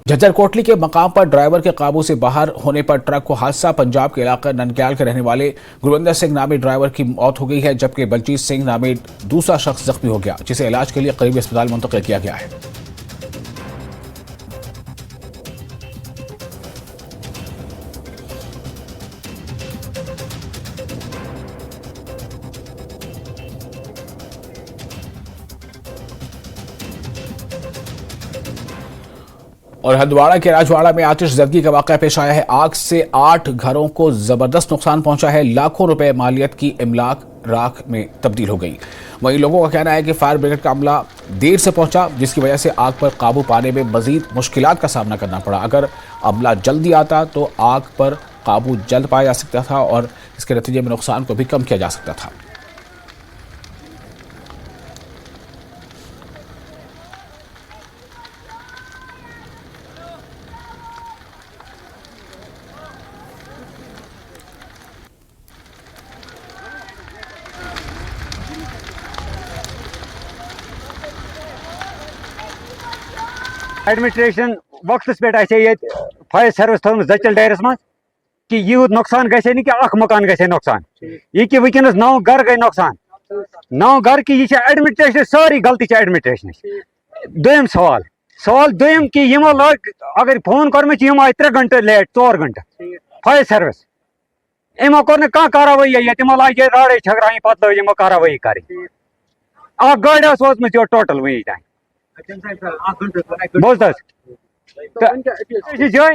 झज्जर कोटली के मकाम पर ड्राइवर के काबू से बाहर होने पर ट्रक को हादसा। पंजाब के इलाके ननग्याल के रहने वाले गुरविंदर सिंह नामी ड्राइवर की मौत हो गई है, जबकि बलजीत सिंह नामी दूसरा शख्स जख्मी हो गया, जिसे इलाज के लिए करीबी अस्पताल मुंतकिल किया गया है। और हंदवाड़ा के राजवाड़ा में आतिशज़दगी का वाकया पेश आया है। आग से 8 घरों को जबरदस्त नुकसान पहुंचा है। लाखों रुपए मालियत की इमलाक राख में तब्दील हो गई। वहीं लोगों का कहना है कि फायर ब्रिगेड का अमला देर से पहुंचा, जिसकी वजह से आग पर काबू पाने में मजीद मुश्किलात का सामना करना पड़ा। अगर अमला जल्दी आता तो आग पर काबू जल्द पाया जा सकता था और इसके नतीजे में नुकसान को भी कम किया जा सकता था। एडमिनिस्ट्रेशन वक्तस पे ये फायर सर्विस थोम जचल डेरस मज कि यूत नुकसान गए कि अख मकान गए नुकसान यह कि वनस 9 घर गए नुकसान 9 घर कि यह एडमिनिस्ट्रेशन सारी गलती एडमिनिस्ट्रेशन। दोम सवाल दोम कि यमो लग अगर फोन कर यम आए 3 घंटे लेट 4 घंटे फायर सर्विस यमो कर कह कार्रवाई तमो लाग राड़े छगराई पे यमो कार्रवाई कर गाड़ी सोचम टोटल वही तान बोझ जाए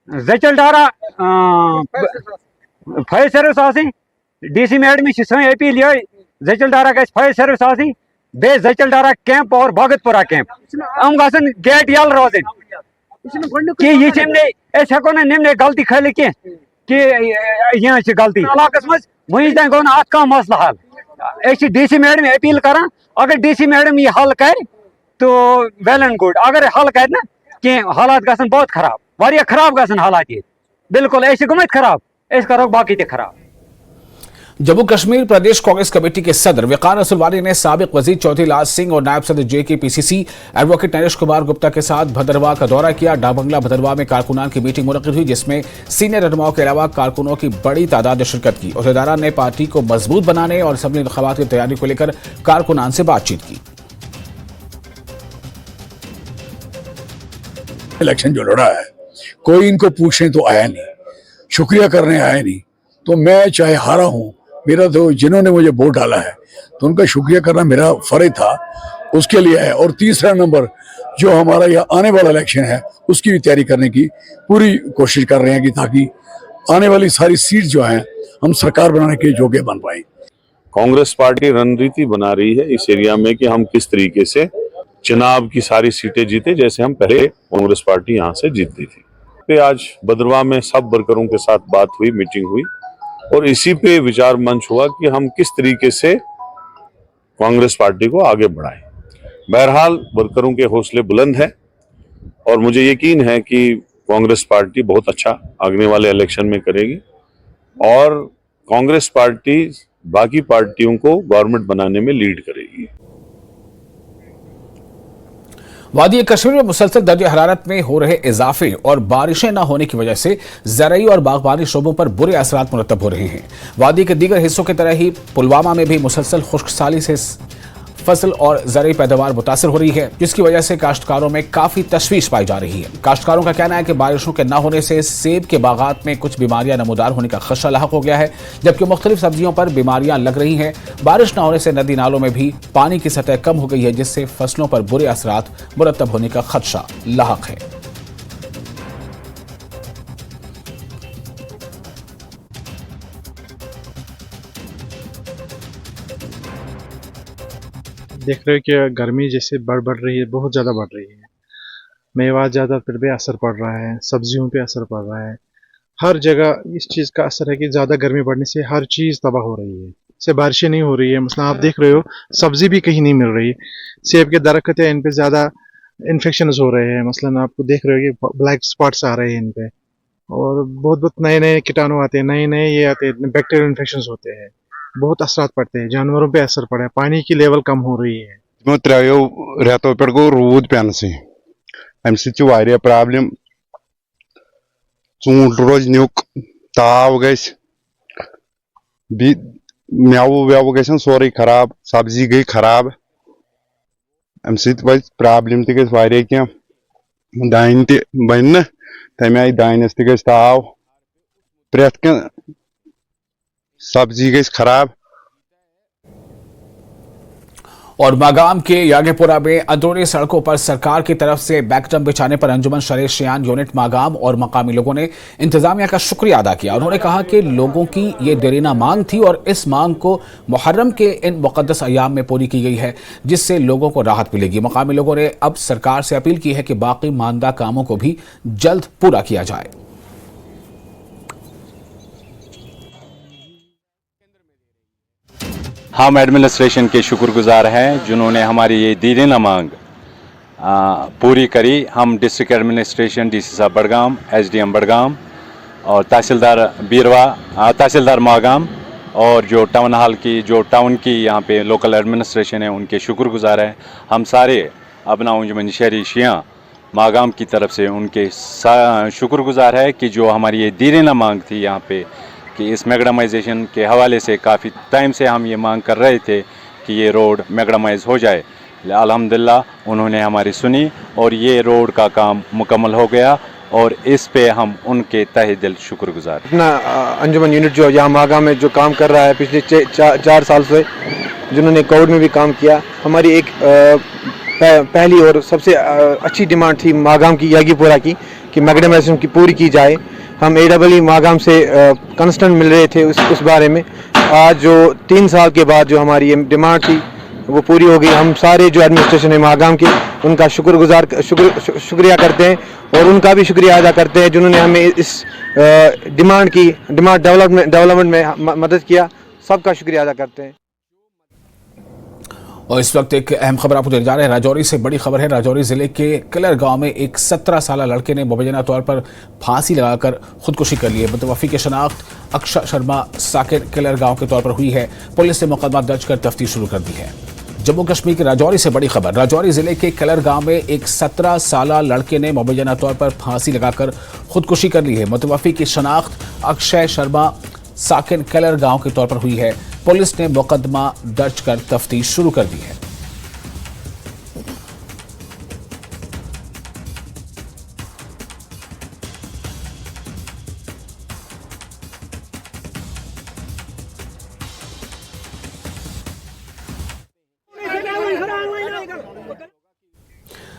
जचल डारा फायर सर्विस आसी DC मैडम सही अपील ये जचल डारा गई फायर सर्विस आसी बे जचल डारा कैंप और भगतपुरा कैंप हम गसन गेट यल रोजन कि यह हेको ना निम्न गलती खल कि यह गलती इलाकस मज वही तान गो ना मसला हल DC मैडम अपील कर अगर DC मैडम यह हल कर तो वेल एंड गुड अगर हल कर ना कि हालात गसन बहुत खराब वारिया खराब गसन हालात ये बिल्कुल ऐसे गुमत खराब ऐसे करो बाकी ते खराब। जम्मू कश्मीर प्रदेश कांग्रेस कमेटी के सदर वकार असलवारी ने साबिक वजीर चौधरी लाल सिंह और नायब सदर JKPCC एडवोकेट नरेश कुमार गुप्ता के साथ भदरवाह का दौरा किया। डाकबंगला भदरवाह में कारकुनान की मीटिंग मुनक्किद हुई, जिसमें सीनियर रहनुमाओं के अलावा कारकुनों की बड़ी तादाद ने शिरकत की। अहदेदारान ने पार्टी को मजबूत बनाने और असेंबली इंतखाबात की तैयारी को लेकर कारकुनान से बातचीत की। इलेक्शन जो लड़ा है कोई इनको पूछने तो आया नहीं, शुक्रिया करने आया नहीं, तो मैं चाहे हारा हूं, मेरा तो जिन्होंने मुझे वोट डाला है तो उनका शुक्रिया करना मेरा फर्ज था, उसके लिए है। और तीसरा नंबर जो हमारा यह आने वाला इलेक्शन है उसकी भी तैयारी करने की पूरी कोशिश कर रहे हैं कि ताकि आने वाली सारी सीट जो है हम सरकार बनाने के योग्य बन पाए। कांग्रेस पार्टी रणनीति बना रही है इस एरिया में कि हम किस तरीके से चुनाव की सारी सीटें जीते, जैसे हम पहले कांग्रेस पार्टी यहां से जीतती थी। पे आज भदरवाह में सब वर्करों के साथ बात हुई, मीटिंग हुई और इसी पे विचार मंच हुआ कि हम किस तरीके से कांग्रेस पार्टी को आगे बढ़ाएं। बहरहाल वर्करों के हौसले बुलंद हैं और मुझे यकीन है कि कांग्रेस पार्टी बहुत अच्छा आगने वाले इलेक्शन में करेगी और कांग्रेस पार्टी बाकी पार्टियों को गवर्नमेंट बनाने में लीड करेगी। वादी कश्मीर में मुसलसल दर्ज हरारत में हो रहे इजाफे और बारिशें न होने की वजह से ज़राई और बागबानी शोबों पर बुरे असरात मुरतब हो रहे हैं। वादी के दीगर हिस्सों की तरह ही पुलवामा में भी मुसलसल खुश्कसाली से फसल और ज़राई पैदावार मुतासर हो रही है, जिसकी वजह से काश्तकारों में काफ़ी तशवीश पाई जा रही है। काश्तकारों का कहना है कि बारिशों के न होने से सेब के बागात में कुछ बीमारियां नमूदार होने का खदशा लाहक हो गया है, जबकि मुख्तलिफ सब्जियों पर बीमारियां लग रही हैं। बारिश न होने से नदी नालों में भी पानी की सतह कम हो गई है, जिससे फसलों पर बुरे असरात मुरतब होने का खदशा लाहक है। देख रहे हो कि गर्मी जैसे बढ़ रही है, बहुत ज़्यादा बढ़ रही है। मेवा ज़्यादातर पे असर पड़ रहा है, सब्जियों पे असर पड़ रहा है, हर जगह इस चीज़ का असर है कि ज़्यादा गर्मी बढ़ने से हर चीज़ तबाह हो रही है। से बारिशें नहीं हो रही है, मसला आप देख रहे हो सब्जी भी कहीं नहीं मिल रही। सेब के दरख्त है, इन पे ज़्यादा इन्फेक्शन हो रहे हैं। मसलन आपको देख रहे हो कि ब्लैक स्पॉट्स आ रहे हैं इन पे और बहुत नए नए कीटाणु आते हैं, नए नए ये आते हैं, बैक्टीरियल इन्फेक्शन होते हैं। बहुत असरात पड़ते हैं, जानवरों पे असर पड़ा है, पानी की लेवल कम हो रही है। त्रो रेतो पे गो रूद पेन से अमि सति वारिया प्रॉब्लम चूंट रोज न्युक ताव गस मेव वेव गसन सोरे खराब सब्जी गई खराब अमि सति वज प्रॉब्लम ति गस वारिया क्या दान ति बन न तमे आई दानस ति गस ताव प्रेथ कह सब्जी गई खराब। और मागाम के यागेपुरा में अंदरूनी सड़कों पर सरकार की तरफ से बैकडम बिछाने पर अंजुमन शरे-शियान यूनिट मागाम और मकामी लोगों ने इंतजामिया का शुक्रिया अदा किया। उन्होंने कहा कि लोगों की ये देरीना मांग थी और इस मांग को मुहर्रम के इन मुकद्दस अयाम में पूरी की गई है, जिससे लोगों को राहत मिलेगी। मकामी लोगों ने अब सरकार से अपील की है कि बाकी मानदा कामों को भी जल्द पूरा किया जाए। हम एडमिनिस्ट्रेशन के शुक्रगुजार हैं जिन्होंने हमारी ये दीरीना मांग पूरी करी। हम डिस्ट्रिक्ट एडमिनिस्ट्रेशन, डीसी साहब बडगाम, एसडीएम बडगाम और तहसीलदार बीरवा, तहसीलदार मागाम और जो टाउन हॉल की जो टाउन की यहाँ पे लोकल एडमिनिस्ट्रेशन है उनके शुक्रगुजार हैं। हम सारे अपना अंजुमन शहरी-शियां मागाम की तरफ से उनके शुक्रगुजार है कि जो हमारी ये दीरीना मांग थी यहाँ पे कि इस मैगडमाइजेशन के हवाले से काफ़ी टाइम से हम ये मांग कर रहे थे कि ये रोड मैगडमाइज हो जाए। अल्हम्दुलिल्लाह उन्होंने हमारी सुनी और ये रोड का काम मुकम्मल हो गया और इस पे हम उनके तहे दिल शुक्रगुजार। अपना अंजुमन यूनिट जो यहाँ मागाम में जो काम कर रहा है पिछले 4 साल से, जिन्होंने कोविड में भी काम किया, हमारी एक पहली और सबसे अच्छी डिमांड थी मागाम की, यागीपुरा की, कि मैगडमाइजेशन की पूरी की जाए। हम AEE मागाम से कंस्टेंट मिल रहे थे उस बारे में। आज जो 3 साल के बाद जो हमारी ये डिमांड थी वो पूरी हो गई। हम सारे जो एडमिनिस्ट्रेशन है मागाम के उनका शुक्रिया करते हैं और उनका भी शुक्रिया अदा करते हैं जिन्होंने हमें इस डिमांड डेवलपमेंट में मदद किया। सबका शुक्रिया अदा करते हैं। और इस वक्त एक अहम खबर आपको देने जा रहे हैं। राजौरी से बड़ी खबर है। राजौरी जिले के किलर गांव में एक 17 साल लड़के ने मुबैना तौर पर फांसी लगाकर खुदकुशी कर ली है। मुतवफ़ी की शनाख्त अक्षय शर्मा साकिर किलर गांव के तौर पर हुई है। पुलिस ने मुकदमा दर्ज कर तफ्तीश शुरू कर दी है। जम्मू कश्मीर के राजौरी से बड़ी खबर। राजौरी जिले के किलर गांव में एक 17 साल लड़के ने मुबैना तौर पर फांसी लगाकर खुदकुशी कर ली है। मुतवफ़ी की शनाख्त अक्षय शर्मा साकिर किलर गांव के तौर पर हुई है। पुलिस ने मुकदमा दर्ज कर तफ्तीश शुरू कर दी है।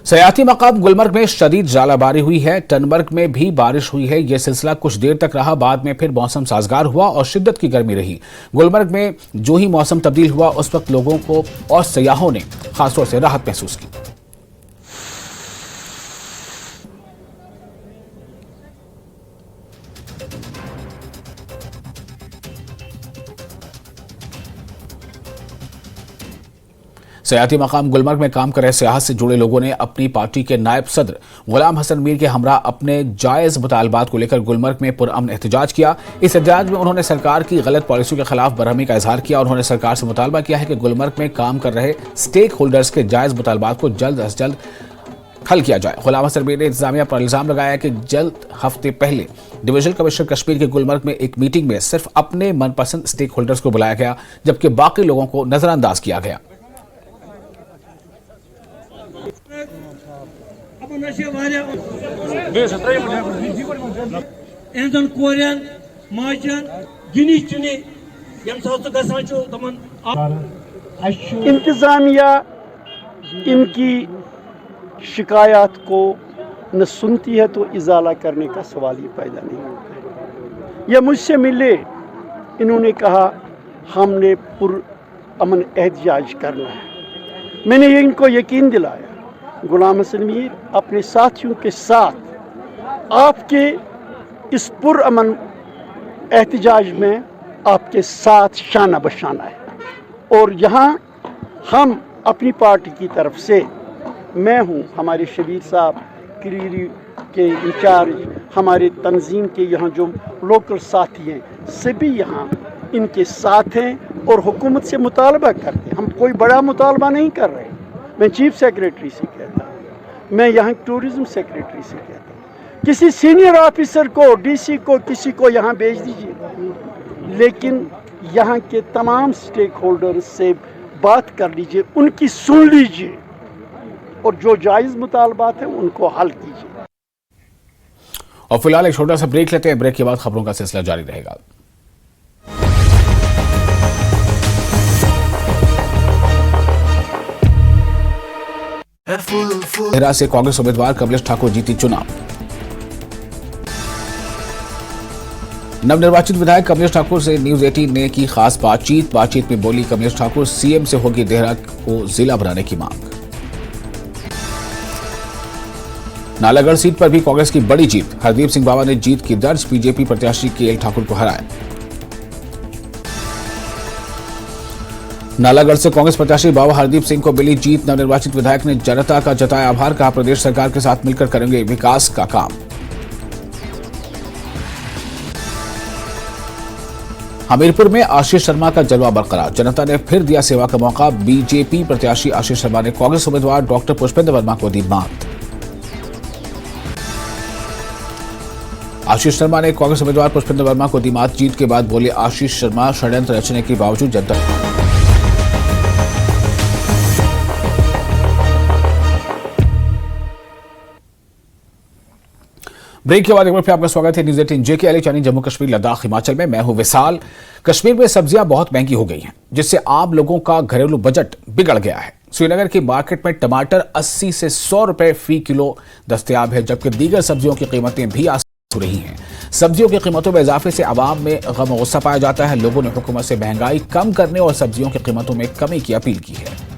सयाती मकाम गुलमर्ग में शदीद जालाबारी हुई है। टनबर्ग में भी बारिश हुई है। यह सिलसिला कुछ देर तक रहा, बाद में फिर मौसम साजगार हुआ और शिद्दत की गर्मी रही। गुलमर्ग में जो ही मौसम तब्दील हुआ उस वक्त लोगों को और सयाहों ने खासतौर से राहत महसूस की। सयाती मकाम गुलमर्ग में काम कर रहे सियाहत से जुड़े लोगों ने अपनी पार्टी के नायब सदर गुलाम हसन मीर के हमरा अपने जायज मुतालबात को लेकर गुलमर्ग में पुरअमन एहतजाज किया। इस एहतजाज में उन्होंने सरकार की गलत पॉलिसियों के खिलाफ बरहमी का इजहार किया। उन्होंने सरकार से मुतालबा किया है कि गुलमर्ग में काम कर रहे स्टेक होल्डर्स के जायज मुतालबात को जल्द अज जल्द हल किया जाए। गुलाम हसन मीर ने इंतजामिया पर इल्जाम लगाया कि जल्द हफ्ते पहले डिवीजनल कमिश्नर कश्मीर के गुलमर्ग में एक मीटिंग में सिर्फ अपने मनपसंद स्टेक होल्डर्स को बुलाया गया, जबकि बाकी लोगों को नजरअंदाज किया गया। इंतजामिया इनकी शिकायत को न सुनती है तो इजाला करने का सवाल ही पैदा नहीं होता है। यह मुझसे मिले, इन्होंने कहा हमने पुरअमन एहतजाज करना है। मैंने इनको यकीन दिलाया गुलाम हसन मीर अपने साथियों के साथ आपके इस पुरअमन एहतजाज में आपके साथ शाना बशाना है। और यहाँ हम अपनी पार्टी की तरफ से, मैं हूँ, हमारे शबीर साहब क्रीरी के इंचार्ज, हमारे तंजीम के यहाँ जो लोकल साथी हैं, सभी यहाँ इनके साथ हैं और हुकूमत से मुतालबा करते हैं। हम कोई बड़ा मुतालबा नहीं कर रहे। मैं चीफ सेक्रेटरी से कहता हूँ मैं यहाँ टूरिज्म सेक्रेटरी से कहता हूँ, किसी सीनियर ऑफिसर को, डीसी को, किसी को यहाँ भेज दीजिए, लेकिन यहाँ के तमाम स्टेक होल्डर्स से बात कर लीजिए, उनकी सुन लीजिए और जो जायज़ मुतालबात है उनको हल कीजिए। और फिलहाल एक छोटा सा ब्रेक लेते हैं। ब्रेक के बाद खबरों का सिलसिला जारी रहेगा। तेहरा से कांग्रेस उम्मीदवार कमलेश ठाकुर जीती चुनाव। नवनिर्वाचित विधायक कमलेश ठाकुर से न्यूज 18 ने की खास बातचीत में बोली कमलेश ठाकुर सीएम से होगी देहरा को जिला बनाने की मांग। नालागढ़ सीट पर भी कांग्रेस की बड़ी जीत, हरदीप सिंह बाबा ने जीत की दर्ज, बीजेपी प्रत्याशी केएल ठाकुर को हराया। नालागढ़ से कांग्रेस प्रत्याशी बाबा हरदीप सिंह को मिली जीत, नवनिर्वाचित विधायक ने जनता का जताया आभार, कहा प्रदेश सरकार के साथ मिलकर करेंगे विकास का काम। हमीरपुर में आशीष शर्मा का जलवा बरकरार, जनता ने फिर दिया सेवा का मौका, बीजेपी प्रत्याशी आशीष शर्मा ने कांग्रेस उम्मीदवार डॉक्टर पुष्पेंद्र वर्मा को दी मात। आशीष शर्मा ने कांग्रेस उम्मीदवार पुष्पेंद्र वर्मा को दी मात, जीत के बाद बोले आशीष शर्मा षड्यंत्र रचने के बावजूद जनता। ब्रेक के बाद एक बार फिर आपका स्वागत है न्यूज 18 JKL यानी जम्मू कश्मीर लद्दाख हिमाचल में। मैं हूं विशाल। कश्मीर में सब्जियां बहुत महंगी हो गई हैं, जिससे आम लोगों का घरेलू बजट बिगड़ गया है। श्रीनगर की मार्केट में टमाटर 80 से 100 रुपए फी किलो दस्तयाब है, जबकि दीगर सब्जियों की कीमतें भी आसमान छू रही हैं। सब्जियों की कीमतों में इजाफे से आवाम में गम गुस्सा पाया जाता है। लोगों ने हुकूमत से महंगाई कम करने और सब्जियों की कीमतों में कमी की अपील की है।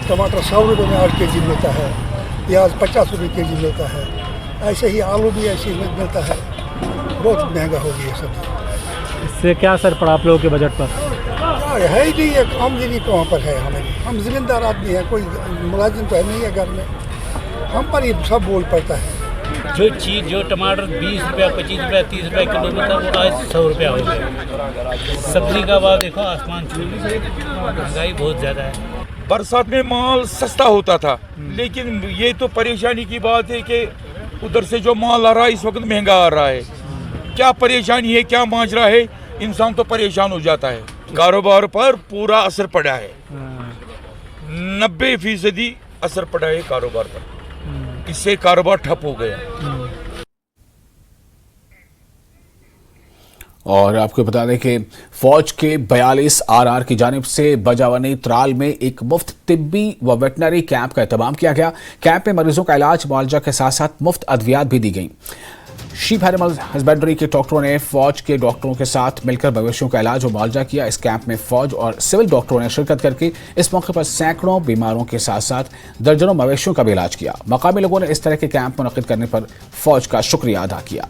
टमाटर 100 रुपये में 8 केजी मिलता है, प्याज 50 रुपये केजी मिलता है, ऐसे ही आलू भी ऐसे ही मिलता है। बहुत महंगा हो गया सब। इससे क्या असर पड़ा आप लोगों के बजट पर? है ही नहीं, एक आमदनी कहाँ पर है हमें? हम जिम्मेदार आदमी हैं, कोई मुलाजिम तो है नहीं है घर में, हम पर ही सब बोल पड़ता है। जो चीज़ जो टमाटर 20 रुपया 25 रुपया 30 रुपया किलो में था, वो आज 100 रुपया हो गया। सब्जी का भाव देखो आसमान छू, महंगाई बहुत ज़्यादा है। बरसात में माल सस्ता होता था, लेकिन ये तो परेशानी की बात है कि उधर से जो माल आ रहा है इस वक्त महंगा आ रहा है। क्या परेशानी है, क्या माजरा है, इंसान तो परेशान हो जाता है। कारोबार पर पूरा असर पड़ा है, 90% असर पड़ा है कारोबार पर। इससे कारोबार ठप हो गया। और आपको बता दें कि फौज के 42 RR की जानिब से बजावनी त्राल में एक मुफ्त तिब्बी व वेटनरी कैंप का एहतमाम किया गया। कैंप में मरीजों का इलाज मुआवजा के साथ साथ मुफ्त अद्वियात भी दी गई। शीप एनिमल हस्बेंड्री के डॉक्टरों ने फौज के डॉक्टरों के साथ मिलकर मवेशियों का इलाज और मुआवजा किया। इस कैंप में फौज और सिविल डॉक्टरों ने शिरकत करके इस मौके पर सैकड़ों बीमारों के साथ साथ दर्जनों मवेशियों का भी इलाज किया। मकामी लोगों ने इस तरह के कैंप मुनक्किद करने पर फौज का शुक्रिया अदा किया।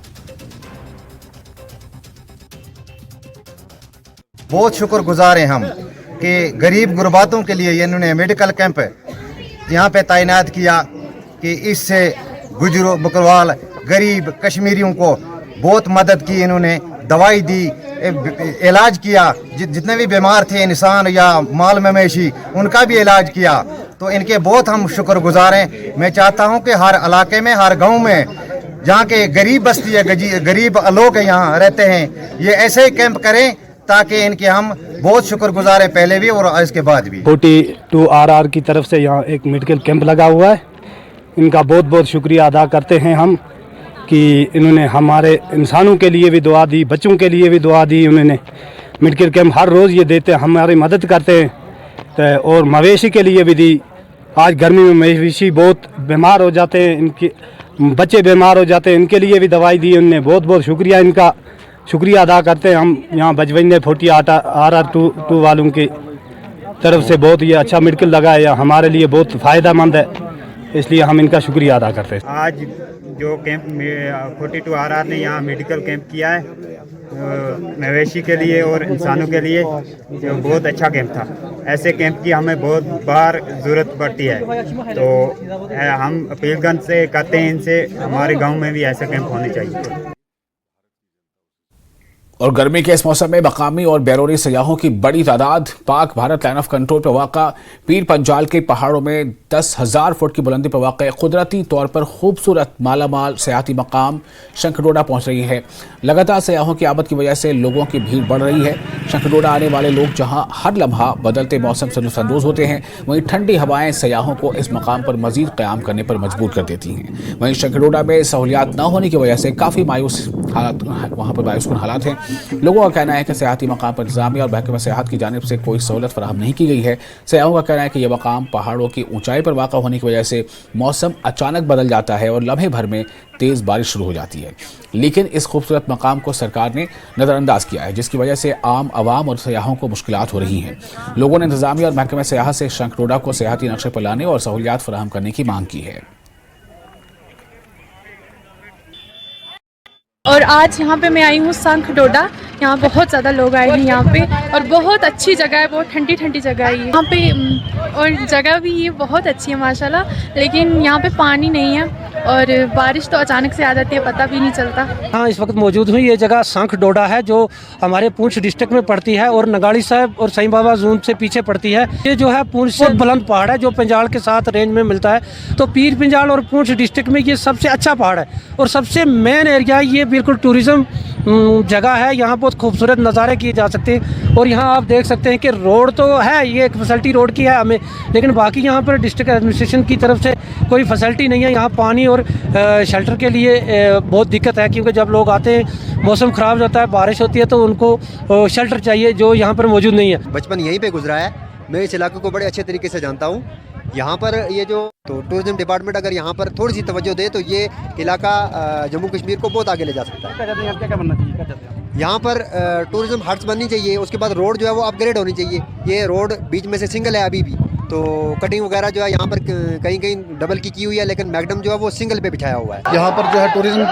बहुत शुक्रगुजार हैं हम कि गरीब गुरबातों के लिए इन्होंने मेडिकल कैंप यहाँ पे तैनात किया कि इससे गुजरों बकरवाल गरीब कश्मीरियों को बहुत मदद की। इन्होंने दवाई दी, इलाज किया, जितने भी बीमार थे इंसान या माल मवेशी उनका भी इलाज किया। तो इनके बहुत हम शुक्रगुजार हैं। मैं चाहता हूँ कि हर इलाके में, हर गाँव में जहाँ के गरीब बस्ती है, गरीब लोग यहाँ रहते हैं, ये ऐसे ही कैंप करें ताकि इनके हम बहुत शुक्रगुजार हैं पहले भी और इसके बाद भी। 42 RR की तरफ से यहाँ एक मेडिकल कैंप लगा हुआ है। इनका बहुत बहुत शुक्रिया अदा करते हैं हम कि इन्होंने हमारे इंसानों के लिए भी दुआ दी, बच्चों के लिए भी दुआ दी। उन्होंने मेडिकल कैंप हर रोज़ ये देते हैं, हमारी मदद करते हैं। तो और मवेशी के लिए भी दी। आज गर्मी में मवेशी बहुत बीमार हो जाते हैं, इनके बच्चे बीमार हो जाते हैं, इनके लिए भी दवाई दी उनने। बहुत बहुत शुक्रिया, इनका शुक्रिया अदा करते हैं हम यहाँ बजवंजे 48 RR2 वालों की तरफ से। बहुत ये अच्छा मेडिकल लगा है, हमारे लिए बहुत फ़ायदेमंद है, इसलिए हम इनका शुक्रिया अदा करते हैं। आज जो कैंप 42 RR ने यहाँ मेडिकल कैंप किया है मवेशी के लिए और इंसानों के लिए, जो बहुत अच्छा कैंप था। ऐसे कैंप की हमें बहुत बार ज़रूरत पड़ती है, तो हम अपीलगंज से कहते हैं इनसे हमारे गाँव में भी ऐसे कैंप होने चाहिए। और गर्मी के इस मौसम में मकामी और बैरूनी सयाहों की बड़ी तादाद Pak Bharat line of control पर वाक़ा पीर पंजाल के पहाड़ों में 10,000 फुट की बुलंदी पर वाक़ कुदरती तौर पर खूबसूरत मालामाल सियाती मकाम शंखडोडा पहुंच रही है। लगातार सयाहों की आमद की वजह से लोगों की भीड़ बढ़ रही है। शंखडोडा आने वाले लोग जहां हर लम्हा बदलते मौसम से लुत्फ़अंदोज़ होते हैं, वहीं ठंडी हवाएं सयाहों को इस मकाम पर मजीद क़याम करने पर मजबूर कर देती हैं। वहीं शंखडोडा में सहूलियात न होने की वजह से काफ़ी मायूस हालात वहाँ पर मायूसकुन हालात हैं। लोगों का कहना है कि सियाती मकाम पर इंतजामिया और महकमा सियाहत की जानिब से कोई सहूलत फराहम नहीं की गई है। सयाहों का कहना है कि यह मकाम पहाड़ों की ऊंचाई पर वाक़ा होने की वजह से मौसम अचानक बदल जाता है और लम्हे भर में तेज़ बारिश शुरू हो जाती है, लेकिन इस खूबसूरत मकाम को सरकार ने नज़रअंदाज किया है, जिसकी वजह से आम आवाम और सयाहों को मुश्किलात हो रही हैं। लोगों ने इंतजामिया और महकमा सियाहत से शंखडोडा को सियाहती नक्शे पर लाने और सहूलियात फराहम करने की मांग की है। और आज यहाँ पे मैं आई हूँ शंखडोडा। यहाँ बहुत ज़्यादा लोग आए हैं यहाँ पे, और बहुत अच्छी जगह है, बहुत ठंडी ठंडी जगह है यहाँ पे, और जगह भी ये बहुत अच्छी है माशाल्लाह। लेकिन यहाँ पे पानी नहीं है और बारिश तो अचानक से आ जाती है, पता भी नहीं चलता। हाँ, इस वक्त मौजूद हूँ। ये जगह शंखडोडा है जो हमारे पूंछ डिस्ट्रिक्ट में पड़ती है और नगाड़ी साहब और साईं बाबा जोन से पीछे पड़ती है। ये जो है पूंछ से बुलंद पहाड़ है जो पंजाल के साथ रेंज में मिलता है। तो पीर पंजाल और पूंछ डिस्ट्रिक्ट में ये सबसे अच्छा पहाड़ है और सबसे मेन एरिया है। ये बिल्कुल टूरिज़्म जगह है, यहाँ बहुत खूबसूरत नज़ारे किए जा सकते हैं। और यहाँ आप देख सकते हैं कि रोड तो है, ये एक फैसिलिटी रोड की है हमें, लेकिन बाकी यहाँ पर डिस्ट्रिक्ट एडमिनिस्ट्रेशन की तरफ से कोई फैसिलिटी नहीं है। यहाँ पानी और शेल्टर के लिए बहुत दिक्कत है, क्योंकि जब लोग आते हैं मौसम ख़राब होता है, बारिश होती है, तो उनको शेल्टर चाहिए जो यहाँ पर मौजूद नहीं है। बचपन यहीं पर गुजरा है, मैं इस इलाके को बड़े अच्छे तरीके से जानता हूँ। यहाँ पर ये जो तो टूरिज्म डिपार्टमेंट अगर यहाँ पर थोड़ी सी तवज्जो दे तो ये इलाका जम्मू कश्मीर को बहुत आगे ले जा सकता है। क्या बनना चाहिए यहाँ पर? टूरिज्म हट्स बननी चाहिए, उसके बाद रोड जो है वो अपग्रेड होनी चाहिए। ये रोड बीच में से सिंगल है अभी भी, तो कटिंग वगैरह जो है यहाँ पर कहीं कहीं डबल की हुई है, लेकिन मैगडम जो है वो सिंगल पे बिछाया हुआ है। यहाँ पर जो है टूरिज्म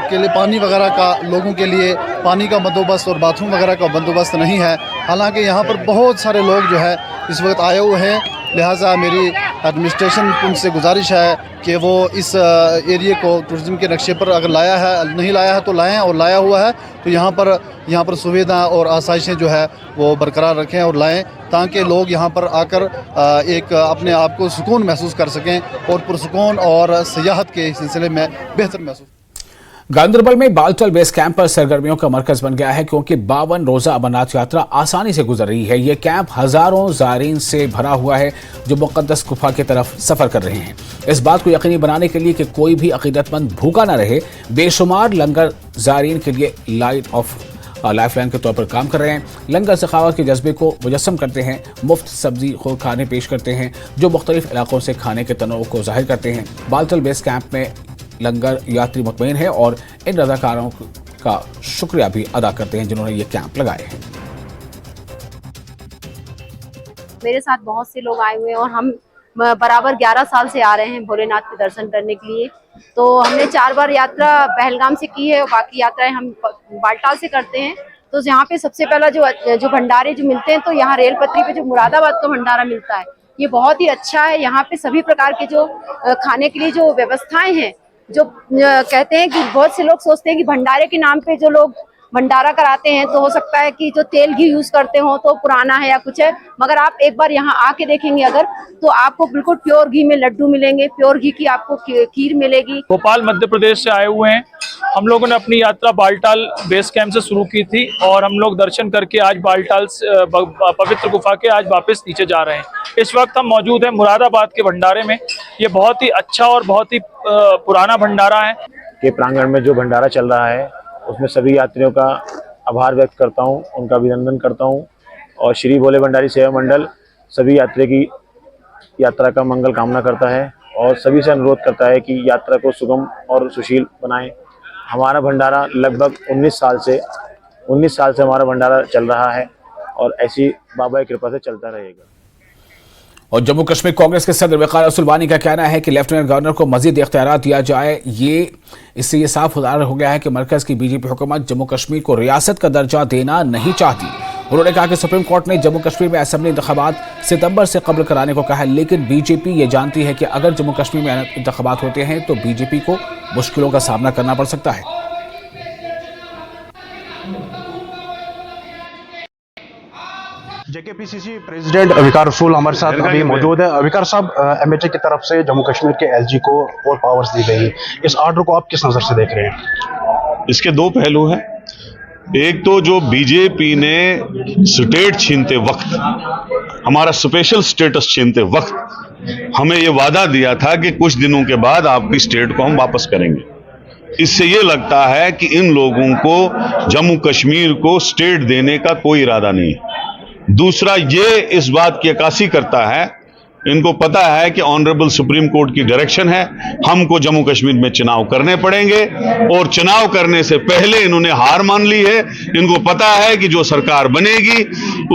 के लिए पानी वगैरह का, लोगों के लिए पानी का बंदोबस्त और बाथरूम वगैरह का बंदोबस्त नहीं है। हालांकि यहाँ पर बहुत सारे लोग जो है इस वक्त आए हुए हैं, लिहाजा मेरी एडमिनिस्ट्रेशन उनसे गुजारिश है कि वो इस एरिया को टूरिज्म के नक्शे पर अगर लाया है, नहीं लाया है तो लाएं, और लाया हुआ है तो यहाँ पर सुविधा और आसाइशें जो है वो बरकरार रखें और लाएं, ताकि लोग यहाँ पर आकर एक अपने आप को सुकून महसूस कर सकें और पुरसुकून और सियाहत के सिलसिले में बेहतर महसूस। गांदरबल में बालतल बेस कैंप पर सरगर्मियों का मरकज बन गया है, क्योंकि 52 रोजा अमरनाथ यात्रा आसानी से गुजर रही है। ये कैंप हजारों ज़ायरीन से भरा हुआ है जो मुक़द्दस गुफा की तरफ सफर कर रहे हैं। इस बात को यकीनी बनाने के लिए कि कोई भी अकीदतमंद भूखा न रहे, बेशुमार लंगर ज़ायरीन के लिए लाइफलाइन के तौर पर काम कर रहे हैं। लंगर सखावत के जज्बे को मुजस्सम करते हैं, मुफ्त सब्जी खुद खाने पेश करते हैं जो मुख्तलिफ इलाकों से खाने के तनों को जाहिर करते हैं। बालतल बेस कैंप में लंगर यात्री मुतमईन है और इन रज़ाकारों का शुक्रिया भी अदा करते हैं जिन्होंने ये कैंप लगाए हैं। मेरे साथ बहुत से लोग आए हुए हैं और हम बराबर 11 साल से आ रहे हैं भोलेनाथ के दर्शन करने के लिए। तो हमने 4 बार यात्रा पहलगाम से की है और बाकी यात्राएं हम बालटाल से करते हैं। तो यहाँ पे सबसे पहला जो भंडारे जो मिलते हैं, तो यहाँ रेल पटरी पे जो मुरादाबाद का भंडारा मिलता है, ये बहुत ही अच्छा है। यहाँ पे सभी प्रकार के जो खाने के लिए जो व्यवस्थाएं हैं, जो कहते हैं कि बहुत से लोग सोचते हैं कि भंडारे के नाम पे जो लोग भंडारा कराते हैं तो हो सकता है कि जो तेल घी यूज करते हो तो पुराना है या कुछ है, मगर आप एक बार यहाँ आके देखेंगे अगर, तो आपको बिल्कुल प्योर घी में लड्डू मिलेंगे, प्योर घी की आपको खीर मिलेगी। भोपाल मध्य प्रदेश से आए हुए हैं हम लोगों ने अपनी यात्रा बालटाल बेस कैंप से शुरू की थी और हम लोग दर्शन करके आज बालटाल पवित्र गुफा के आज वापस नीचे जा रहे हैं। इस वक्त हम मौजूद हैं मुरादाबाद के भंडारे में। ये बहुत ही अच्छा और बहुत ही पुराना भंडारा है। के प्रांगण में जो भंडारा चल रहा है उसमें सभी यात्रियों का आभार व्यक्त करता हूं, उनका अभिनंदन करता हूं और श्री भोले भंडारी सेवा मंडल सभी यात्री की यात्रा का मंगल कामना करता है और सभी से अनुरोध करता है कि यात्रा को सुगम और सुशील बनाएं। हमारा भंडारा लगभग 19 साल से हमारा भंडारा चल रहा है और ऐसी बाबा की कृपा से चलता रहेगा। और जम्मू कश्मीर कांग्रेस के सदर वकार असुलवानी का कहना है कि लेफ्टिनेंट गवर्नर को मजीद इख्तियारात दिया जाए। इससे ये साफ हो गया है कि मरकज की बीजेपी हुकूमत जम्मू कश्मीर को रियासत का दर्जा देना नहीं चाहती। उन्होंने कहा कि सुप्रीम कोर्ट ने जम्मू कश्मीर में असेंबली इंतखाबात सितंबर से कबल कराने को कहा है, लेकिन बीजेपी ये जानती है कि अगर जम्मू कश्मीर में इंतखाबात होते हैं तो बीजेपी को मुश्किलों का सामना करना पड़ सकता है। जेकेपीसीसी प्रेसिडेंट विकार रसूल हमारे साथ अभी मौजूद है। विकार साहब, एमएचए की तरफ से जम्मू कश्मीर के एसजी को और पावर्स दी गई, इस ऑर्डर को आप किस नज़र से देख रहे हैं? इसके दो पहलू हैं। एक तो जो बीजेपी ने स्टेट छीनते वक्त, हमारा स्पेशल स्टेटस छीनते वक्त हमें ये वादा दिया था कि कुछ दिनों के बाद आपकी स्टेट को हम वापस करेंगे। इससे ये लगता है कि इन लोगों को जम्मू कश्मीर को स्टेट देने का कोई इरादा नहीं है। दूसरा, ये इस बात की अक्कासी करता है, इनको पता है कि ऑनरेबल सुप्रीम कोर्ट की डायरेक्शन है, हमको जम्मू कश्मीर में चुनाव करने पड़ेंगे और चुनाव करने से पहले इन्होंने हार मान ली है। इनको पता है कि जो सरकार बनेगी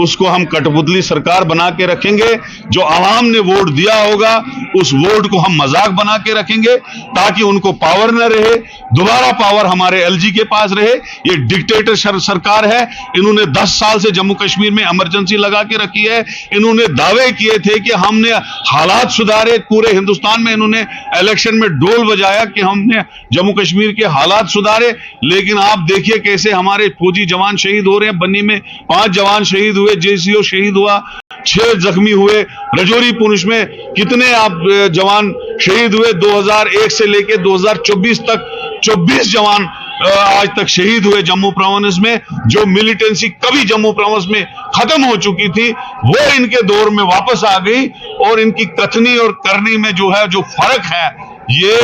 उसको हम कठपुतली सरकार बना के रखेंगे, जो आवाम ने वोट दिया होगा उस वोट को हम मजाक बना के रखेंगे ताकि उनको पावर न रहे, दोबारा पावर हमारे एलजी के पास रहे। ये डिक्टेटर सरकार है। इन्होंने 10 साल से जम्मू कश्मीर में इमरजेंसी लगा के रखी है। इन्होंने दावे किए थे कि हमने हालात सुधारे, पूरे हिंदुस्तान में इन्होंने इलेक्शन में ढोल बजाया कि हमने जम्मू कश्मीर के हालात सुधारे, लेकिन आप देखिए कैसे हमारे फौजी जवान शहीद हो रहे हैं। बन्नी में 5 जवान शहीद हुए, जेसीओ शहीद हुआ, 6 जख्मी हुए। रजौरी पुंछ में कितने आप जवान शहीद हुए? 2001 से लेकर 2024 तक 24 जवान आज तक शहीद हुए जम्मू प्रोविंस में। जो मिलिटेंसी कभी जम्मू प्रोविंस में खत्म हो चुकी थी वो इनके दौर में वापस आ गई, और इनकी कथनी और करनी में जो है जो फर्क है, ये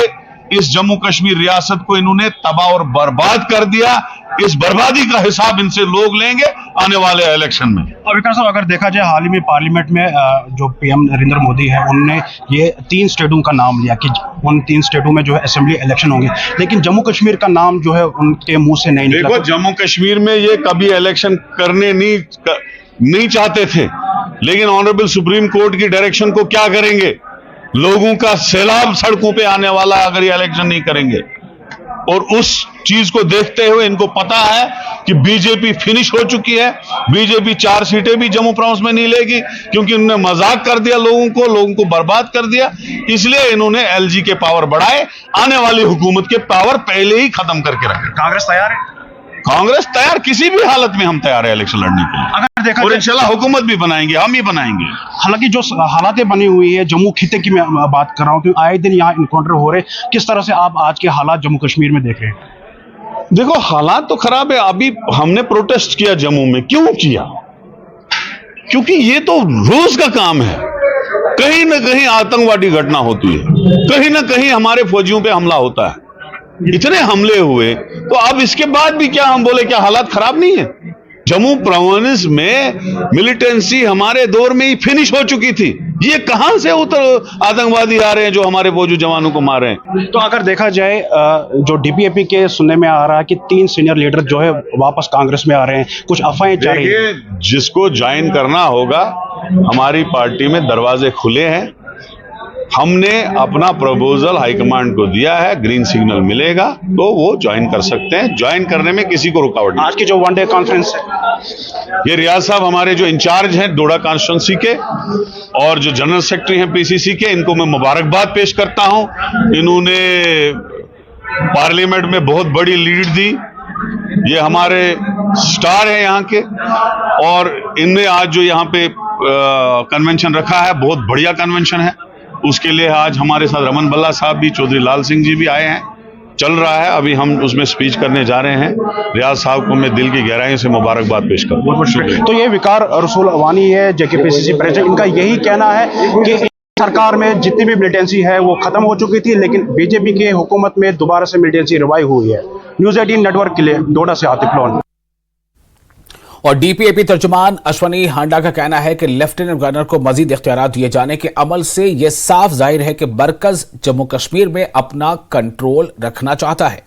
इस जम्मू कश्मीर रियासत को इन्होंने तबाह और बर्बाद कर दिया। इस बर्बादी का हिसाब इनसे लोग लेंगे आने वाले इलेक्शन में। और विकास साहब, अगर देखा जाए हाल ही में पार्लियामेंट में जो पीएम नरेंद्र मोदी है उन्होंने ये 3 स्टेटों का नाम लिया कि उन 3 स्टेटों में जो है असेंबली इलेक्शन होंगे, लेकिन जम्मू कश्मीर का नाम जो है उनके मुंह से नहीं निकला। देखो, जम्मू कश्मीर में ये कभी इलेक्शन करने नहीं चाहते थे, लेकिन ऑनरेबल सुप्रीम कोर्ट की डायरेक्शन को क्या करेंगे? लोगों का सैलाब सड़कों पे आने वाला अगर ये इलेक्शन नहीं करेंगे, और उस चीज को देखते हुए इनको पता है कि बीजेपी फिनिश हो चुकी है। बीजेपी 4 सीटें भी जम्मू प्रोविंस में नहीं लेगी, क्योंकि उन्होंने मजाक कर दिया, लोगों को बर्बाद कर दिया। इसलिए इन्होंने एलजी के पावर बढ़ाए, आने वाली हुकूमत के पावर पहले ही खत्म करके रखे। कांग्रेस तैयार है? कांग्रेस तैयार, किसी भी हालत में हम तैयार है इलेक्शन लड़ने के लिए। अगर देखा और इंशाल्लाह हुकूमत भी बनाएंगे, हम ही बनाएंगे। हालांकि जो हालातें बनी हुई है जम्मू खिते की मैं बात कर रहा हूँ, क्योंकि आए दिन यहाँ इनकाउंटर हो रहे, किस तरह से आप आज के हालात जम्मू कश्मीर में देख रहे हैं? देखो, हालात तो खराब है। अभी हमने प्रोटेस्ट किया जम्मू में, क्यों किया? क्योंकि ये तो रोज का काम है। कहीं ना कहीं आतंकवादी घटना होती है, कहीं ना कहीं हमारे फौजियों पे हमला होता है। इतने हमले हुए, तो अब इसके बाद भी क्या हम बोले क्या हालात खराब नहीं है? जम्मू प्रोविंस में मिलिटेंसी हमारे दौर में ही फिनिश हो चुकी थी। ये कहां से आतंकवादी आ रहे हैं जो हमारे फौजी जवानों को मार रहे हैं? तो अगर देखा जाए जो डीपीएपी के सुनने में आ रहा है कि 3 सीनियर लीडर जो है वापस कांग्रेस में आ रहे हैं, कुछ अफवाहें जा रही हैं। जिसको ज्वाइन करना होगा, हमारी पार्टी में दरवाजे खुले हैं। हमने अपना प्रपोजल हाईकमांड को दिया है, ग्रीन सिग्नल मिलेगा तो वो ज्वाइन कर सकते हैं। ज्वाइन करने में किसी को रुकावट नहीं। आज की जो 1 डे कॉन्फ्रेंस है, ये रियाज साहब हमारे जो इंचार्ज हैं डोडा कॉन्स्टिट्यूंसी के, और जो जनरल सेक्रेटरी हैं पीसीसी के, इनको मैं मुबारकबाद पेश करता हूं। इन्होंने पार्लियामेंट में बहुत बड़ी लीड दी। ये हमारे स्टार हैं यहाँ के, और इनने आज जो यहाँ पे कन्वेंशन रखा है, बहुत बढ़िया कन्वेंशन है। उसके लिए आज हमारे साथ रमन भल्ला साहब भी, चौधरी लाल सिंह जी भी आए हैं। चल रहा है, अभी हम उसमें स्पीच करने जा रहे हैं। रियाज साहब को मैं दिल की गहराई से मुबारकबाद पेश करूं। बहुत शुक्रिया। तो ये विकार रसूल वानी है, जेकेपीसीसी प्रेसिडेंट, इनका यही कहना है कि सरकार में जितनी भी मिलिटेंसी है वो खत्म हो चुकी थी, लेकिन बीजेपी के हुकूमत में दोबारा से मिलिटेंसी रिवाइव हुई है। न्यूज़ 18 नेटवर्क के लिए डोडा से आतिफ लोन। और डीपीएपी तर्जुमान अश्वनी हांडा का कहना है कि लेफ्टिनेंट गवर्नर को मजीद इख्तियारात दिए जाने के अमल से यह साफ जाहिर है कि मरकज जम्मू कश्मीर में अपना कंट्रोल रखना चाहता है।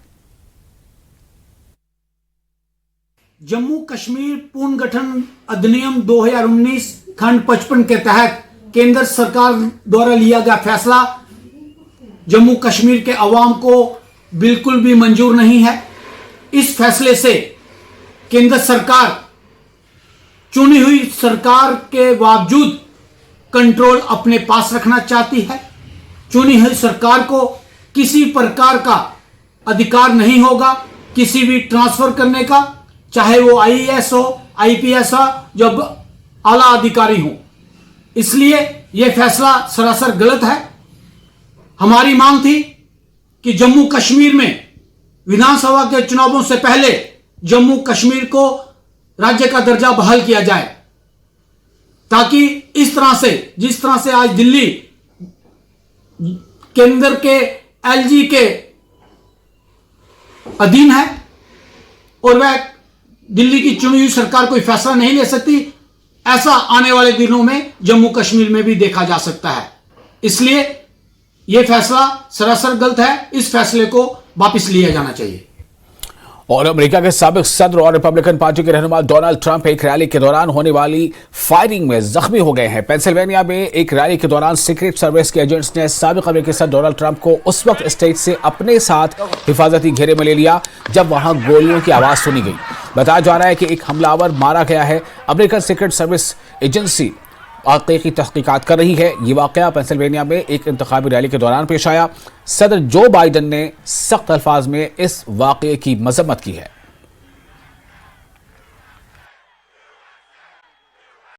जम्मू कश्मीर पुनर्गठन अधिनियम 2019 खंड 55 के तहत केंद्र सरकार द्वारा लिया गया फैसला जम्मू कश्मीर के अवाम को बिल्कुल भी मंजूर नहीं है। इस फैसले से केंद्र सरकार चुनी हुई सरकार के बावजूद कंट्रोल अपने पास रखना चाहती है। चुनी हुई सरकार को किसी प्रकार का अधिकार नहीं होगा किसी भी ट्रांसफर करने का, चाहे वो आईएएस हो, आईपीएस हो। जब आला अधिकारी हों। इसलिए यह फैसला सरासर गलत है। हमारी मांग थी कि जम्मू कश्मीर में विधानसभा के चुनावों से पहले जम्मू कश्मीर को राज्य का दर्जा बहाल किया जाए, ताकि इस तरह से, जिस तरह से आज दिल्ली केंद्र के एलजी के अधीन है और वह दिल्ली की चुनी हुई सरकार कोई फैसला नहीं ले सकती, ऐसा आने वाले दिनों में जम्मू कश्मीर में भी देखा जा सकता है। इसलिए यह फैसला सरासर गलत है। इस फैसले को वापस लिया जाना चाहिए। और अमेरिका के साबिक सदर और रिपब्लिकन पार्टी के रहनुमा डोनाल्ड ट्रंप एक रैली के दौरान होने वाली फायरिंग में जख्मी हो गए हैं। पेंसिल्वेनिया में एक रैली के दौरान सीक्रेट सर्विस के एजेंट्स ने साबिक अमेरिकी सदर डोनाल्ड ट्रंप को उस वक्त स्टेज से अपने साथ हिफाजती घेरे में ले लिया जब वहां गोलियों की आवाज सुनी गई। बताया जा रहा है कि एक हमलावर मारा गया है। अमेरिकन सीक्रेट सर्विस एजेंसी वाक़े की तहकीकात कर रही है। ये वाक़या पेंसिल्वेनिया में एक इंतखाबी रैली के दौरान पेश आया। सदर जो बाइडन ने सख्त अल्फाज में इस वाक़े की मजम्मत की है।